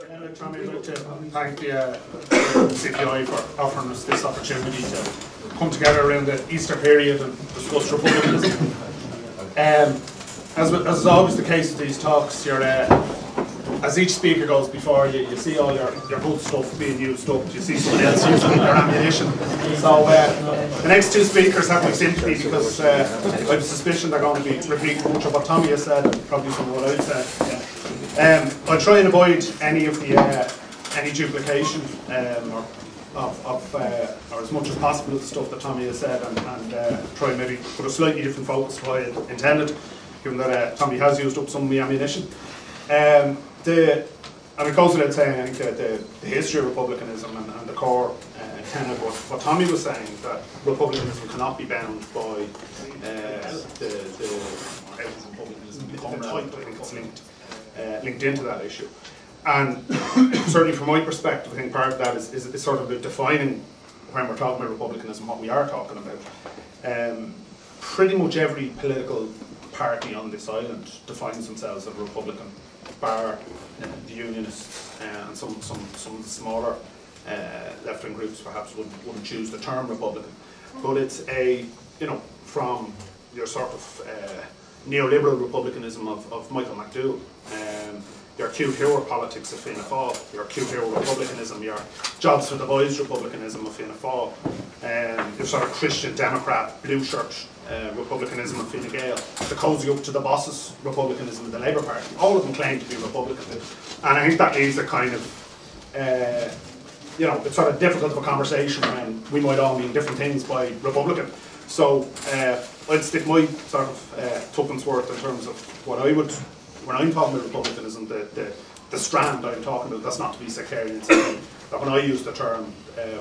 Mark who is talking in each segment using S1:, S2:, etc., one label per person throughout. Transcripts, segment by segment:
S1: Tommy, I'd like to thank the CPI for offering us this opportunity to come together around the Easter period and discuss republicanism. As is always the case with these talks, as each speaker goes before you, you see all your good stuff being used up, you see someone else using their ammunition. So the next two speakers have my sympathy because I have a suspicion they're going to be repeating much of what Tommy has said and probably some of what I've said. I'll try and avoid any of the any duplication or as much as possible of the stuff that Tommy has said, and try and maybe put a slightly different focus to what I intended, given that Tommy has used up some of my ammunition. And it goes without saying, I think the history of republicanism and the core kind of what Tommy was saying, that republicanism cannot be bound by the type. I think it's linked into that issue. And certainly from my perspective, I think part of that is sort of defining, when we're talking about republicanism, what we are talking about. Pretty much every political party on this island defines themselves as a republican, bar the Unionists and some of the smaller left-wing groups perhaps wouldn't choose the term republican. But it's from your sort of neoliberal republicanism of Michael McDowell, your cute hero politics of Fianna Fáil, your cute hero republicanism, your jobs for the boys republicanism of Fianna Fáil, your sort of Christian Democrat blue shirt republicanism of Fine Gael, the cozy up to the bosses republicanism of the Labour Party. All of them claim to be Republican, and I think that leaves a kind of it's sort of difficult of a conversation when we might all mean different things by Republican. So I'd stick my sort of tuppence worth in terms of what I would, when I'm talking about republicanism, the strand I'm talking about, that's not to be sectarian, that when I use the term,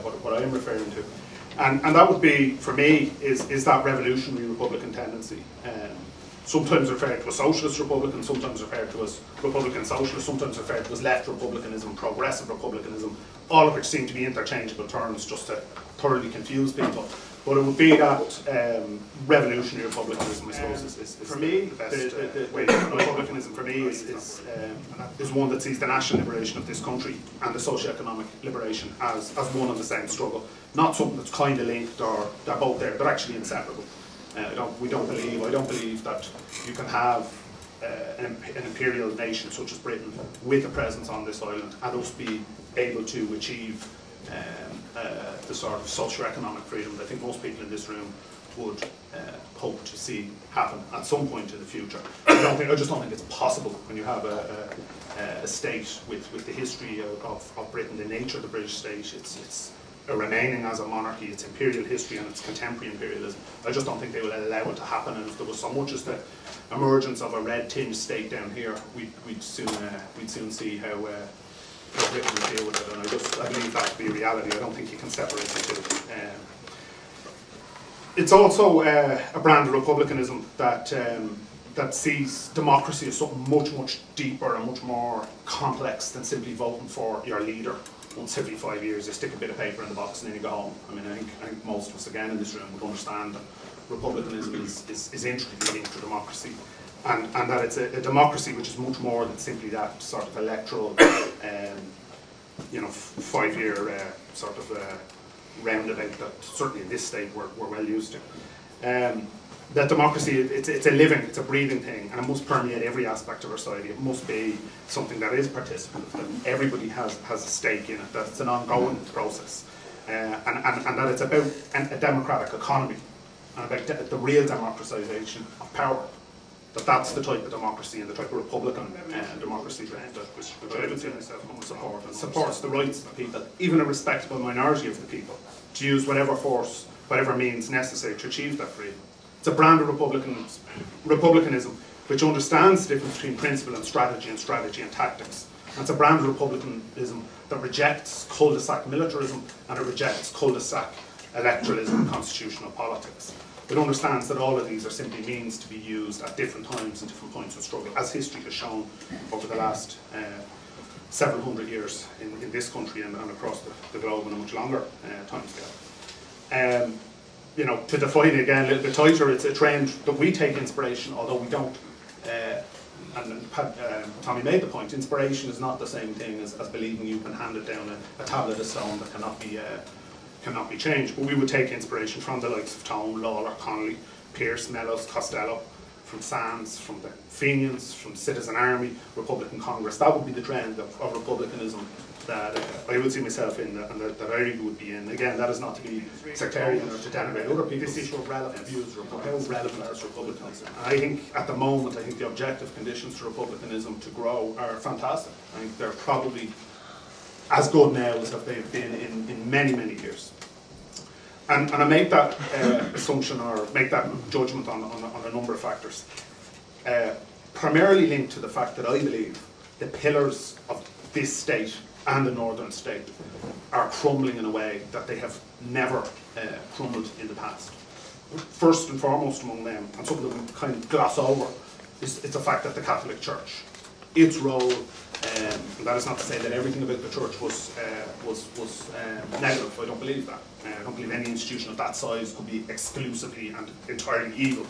S1: what I'm referring to. And that would be, for me, is that revolutionary republican tendency. Sometimes referred to as socialist republican, sometimes referred to as republican socialist, sometimes referred to as left republicanism, progressive republicanism, all of which seem to be interchangeable terms just to thoroughly confuse people. But it would be that revolutionary republicanism, I suppose, is for me, the best way. Republicanism for me is one that sees the national liberation of this country and the socio-economic liberation as one and the same struggle. Not something that's kind of linked or they're both there, they're actually inseparable. I don't believe that you can have an imperial nation such as Britain with a presence on this island and us be able to achieve the sort of socio-economic freedom that I think most people in this room would hope to see happen at some point in the future. I just don't think it's possible when you have a state with the history of Britain, the nature of the British state. It's remaining as a monarchy, its imperial history and its contemporary imperialism. I just don't think they will allow it to happen, and if there was so much as the emergence of a red-tinged state down here, we'd soon see how Britain would deal with it, and I believe that to be a reality. I don't think you can separate the two. It's also a brand of republicanism that sees democracy as something much deeper and much more complex than simply voting for your leader. Once every 5 years, you stick a bit of paper in the box and then you go home. I mean, I think most of us again in this room would understand that republicanism is intricately linked to democracy, and that it's a democracy which is much more than simply that sort of electoral, 5-year sort of roundabout that certainly in this state we're well used to. That democracy, it's a living, it's a breathing thing, and it must permeate every aspect of our society. It must be something that is participative, that everybody has a stake in it, that it's an ongoing process, and that it's about a democratic economy, and about the real democratisation of power. That's the type of democracy and the type of republican democracy that I would say myself support, and supports the rights of the people, even a respectable minority of the people, to use whatever force, whatever means necessary to achieve that freedom. It's a brand of republicanism which understands the difference between principle and strategy and tactics. And it's a brand of republicanism that rejects cul-de-sac militarism and it rejects cul-de-sac electoralism and constitutional politics. It understands that all of these are simply means to be used at different times and different points of struggle, as history has shown over the last several hundred years in this country and across the globe in a much longer timescale. To define it again a little bit tighter, it's a trend that we take inspiration, although we don't Tommy made the point, inspiration is not the same thing as believing you can hand it down a tablet of stone that cannot be changed. But we would take inspiration from the likes of Tone, Lawler, Connolly, Pearse, Mellows, Costello, from Sands, from the Fenians, from Citizen Army, Republican Congress. That would be the trend of republicanism that I would see myself in, and that EIRIGI would be in. Again, that is not to be sectarian or to denigrate other people's relevant views, or how relevant is republicanism. And I think at the moment, the objective conditions for republicanism to grow are fantastic. I think they're probably as good now as have they've been in many, many years. And I make that assumption, or make that judgment on a number of factors. Primarily linked to the fact that I believe the pillars of this state and the northern state are crumbling in a way that they have never crumbled in the past. First and foremost among them, and something that we kind of gloss over, is the fact that the Catholic Church, its role, and that is not to say that everything about the church was negative. I don't believe that. I don't believe any institution of that size could be exclusively and entirely evil.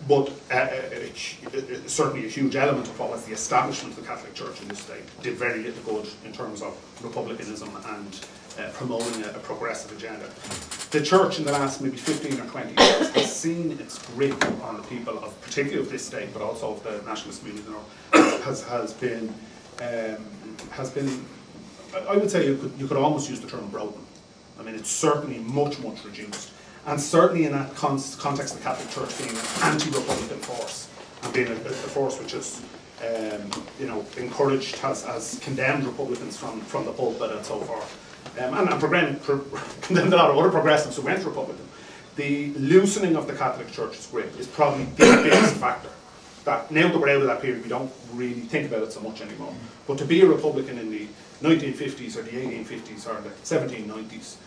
S1: But certainly a huge element of what was the establishment of the Catholic Church in this state did very little good in terms of republicanism and promoting a progressive agenda. The church in the last maybe 15 or 20 years has seen its grip on the people of, particularly of this state, but also of the nationalist community in the north, has been, I would say you could almost use the term broken. I mean, it's certainly much reduced. And certainly in that context, the Catholic Church being an anti-Republican force, and being a force which has, encouraged, has condemned Republicans from the pulpit and so forth, and condemned a lot of other progressives who went Republican. The loosening of the Catholic Church's grip is probably the biggest factor. That now that we're out of that period, we don't really think about it so much anymore. But to be a Republican in the 1950s or the 1850s or the 1790s,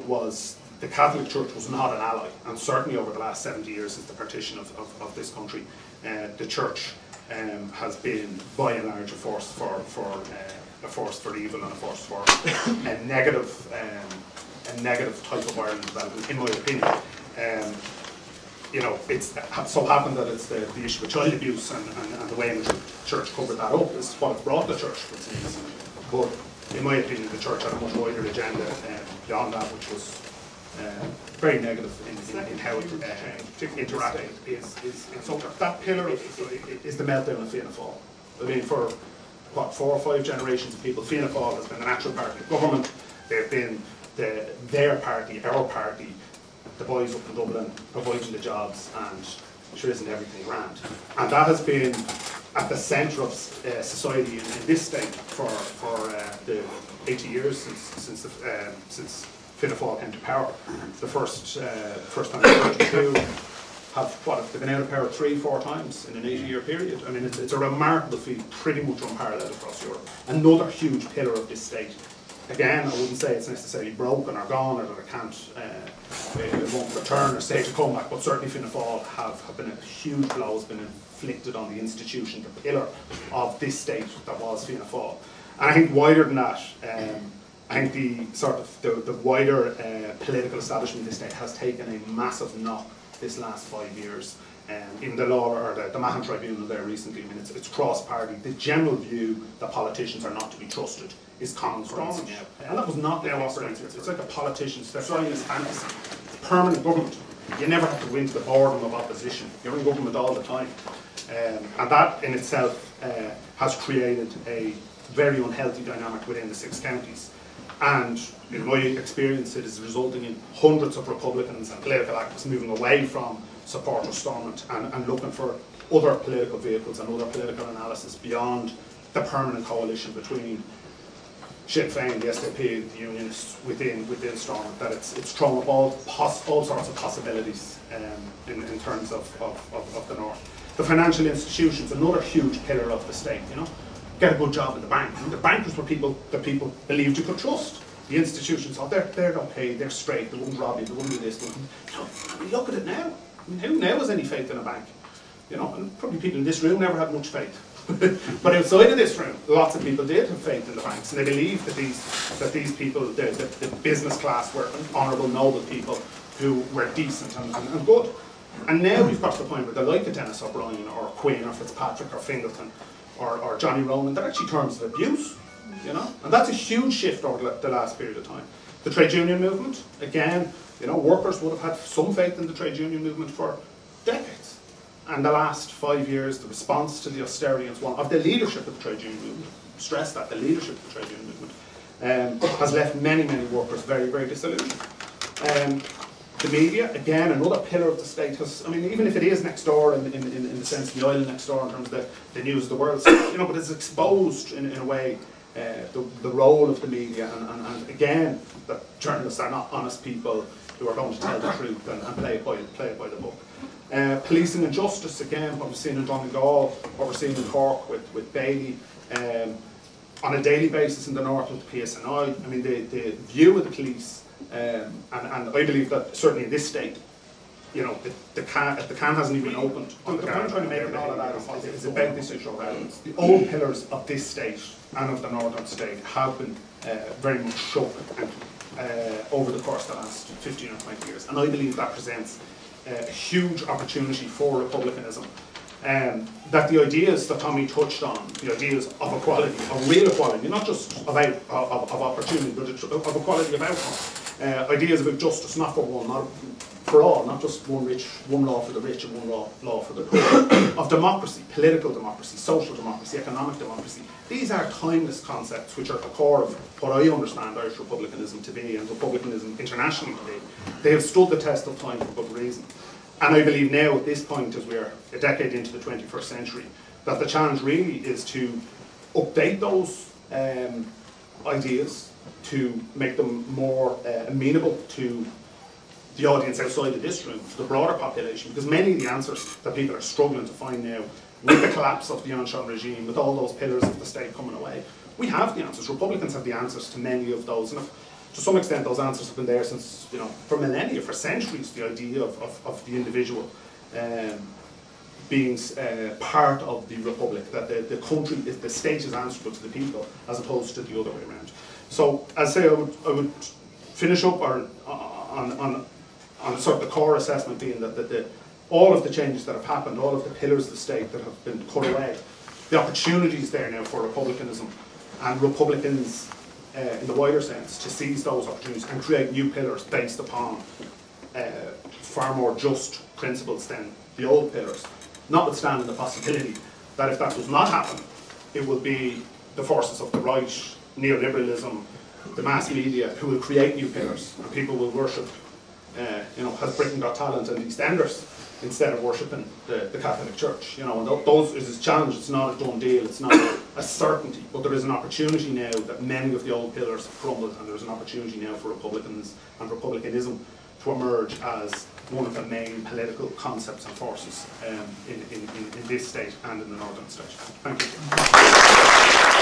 S1: was the Catholic Church was not an ally, and certainly over the last 70 years since the partition of this country, the Church has been by and large a force for evil and a force for a negative type of Ireland development, in my opinion. It's so happened that it's the issue of child abuse and the way in which the Church covered that up is what it's brought the Church, it seems. But in my opinion, the Church had a much wider agenda beyond that, which was very negative in how it interacted. So that pillar is the meltdown of Fianna Fáil. I mean, for what, 4 or 5 generations of people, Fianna Fáil has been the natural party of government. They've been their party, our party, the boys up in Dublin providing the jobs, and sure isn't everything grand. And that has been at the centre of society in this state for the 80 years since Fianna Fáil came to power. The first time they've been out of power 3-4 times in an 80-year period. I mean, it's a remarkable feat, pretty much unparalleled across Europe. Another huge pillar of this state. Again, I wouldn't say it's necessarily broken or gone, or that it won't return or stage a comeback, but certainly Fianna Fáil have been a huge blow has been inflicted on the institution, the pillar of this state that was Fianna Fáil. And I think wider than that, I think the wider political establishment of this state has taken a massive knock this last 5 years. Even the law, or the Mahon Tribunal there recently, I mean, it's cross-party. The general view that politicians are not to be trusted is common sense now. And that was not their operating. It's like a politician's, they're flying this fantasy. Permanent government. You never have to go into the boredom of opposition. You're in government all the time. And that in itself has created a very unhealthy dynamic within the 6 counties. And in my experience, it is resulting in hundreds of Republicans and political activists moving away from support of Stormont and looking for other political vehicles and other political analysis beyond the permanent coalition between Sinn Féin, the SDP, the Unionists within Stormont. That it's thrown up all sorts of possibilities in terms of the North. The financial institutions, another huge pillar of the state. Get a good job in the bank. The bankers were people that people believed you could trust. The institutions, they're okay, they're straight, they wouldn't rob you, they wouldn't do this. I mean, look at it now. I mean, who now has any faith in a bank? And probably people in this room never had much faith. But outside of this room, lots of people did have faith in the banks, and they believed that these people, the business class, were honourable, noble people who were decent and good. And now we've got to the point where they're like a Dennis O'Brien or Quinn or Fitzpatrick or Fingleton or Johnny Ronan, they're actually terms of abuse, you know? And that's a huge shift over the last period of time. The trade union movement, again, you know, workers would have had some faith in the trade union movement for decades. And the last 5 years, the response to the austerity and so on of the leadership of the trade union movement, stress that, the leadership of the trade union movement, has left many, many workers very, very disillusioned. The media, again, another pillar of the state has, I mean, even if it is next door in the sense of the island next door in terms of the news of the world, you know, but it's exposed in a way the role of the media and again, that journalists are not honest people who are going to tell the truth and play it by the book. Policing and justice, again, what we've seen in Donegal, what we're seeing in Cork with Bailey, on a daily basis in the north with the PSNI. I mean, the view of the police, and I believe that certainly in this state, you know, the can hasn't even opened. The point I'm trying to make in all of that is about this issue of violence. The old pillars of this state and of the northern state have been very much shook over the course of the last 15 or 20 years. And I believe that presents a huge opportunity for republicanism. That the ideas that Tommy touched on, the ideas of equality, of real equality, not just about of opportunity, but of equality of outcome. Ideas about justice, not for one, not for all, not just one law for the rich and one law for the poor. Of democracy, political democracy, social democracy, economic democracy. These are timeless concepts which are at the core of what I understand Irish republicanism to be and republicanism internationally to be. They have stood the test of time for good reason. And I believe now at this point, as we're a decade into the 21st century, that the challenge really is to update those ideas, to make them more amenable to the audience outside of this room, to the broader population, because many of the answers that people are struggling to find now, with the collapse of the Anshan regime, with all those pillars of the state coming away, we have the answers. Republicans have the answers to many of those. And to some extent, those answers have been there since, you know, for millennia, for centuries, the idea of the individual being part of the republic, that the country, the state is answerable to the people, as opposed to the other way around. So, as I say, I would finish up on sort of the core assessment being that all of the changes that have happened, all of the pillars of the state that have been cut away, the opportunities there now for republicanism and Republicans in the wider sense to seize those opportunities and create new pillars based upon far more just principles than the old pillars, notwithstanding the possibility that if that does not happen, it will be the forces of the right, neoliberalism, the mass media who will create new pillars, and people will worship, you know, Has Britain Got Talent and EastEnders instead of worshipping the Catholic Church. You know, and those is a challenge. It's not a done deal. It's not a certainty. But there is an opportunity now that many of the old pillars have crumbled, and there is an opportunity now for Republicans and republicanism to emerge as one of the main political concepts and forces in this state and in the northern state. Thank you.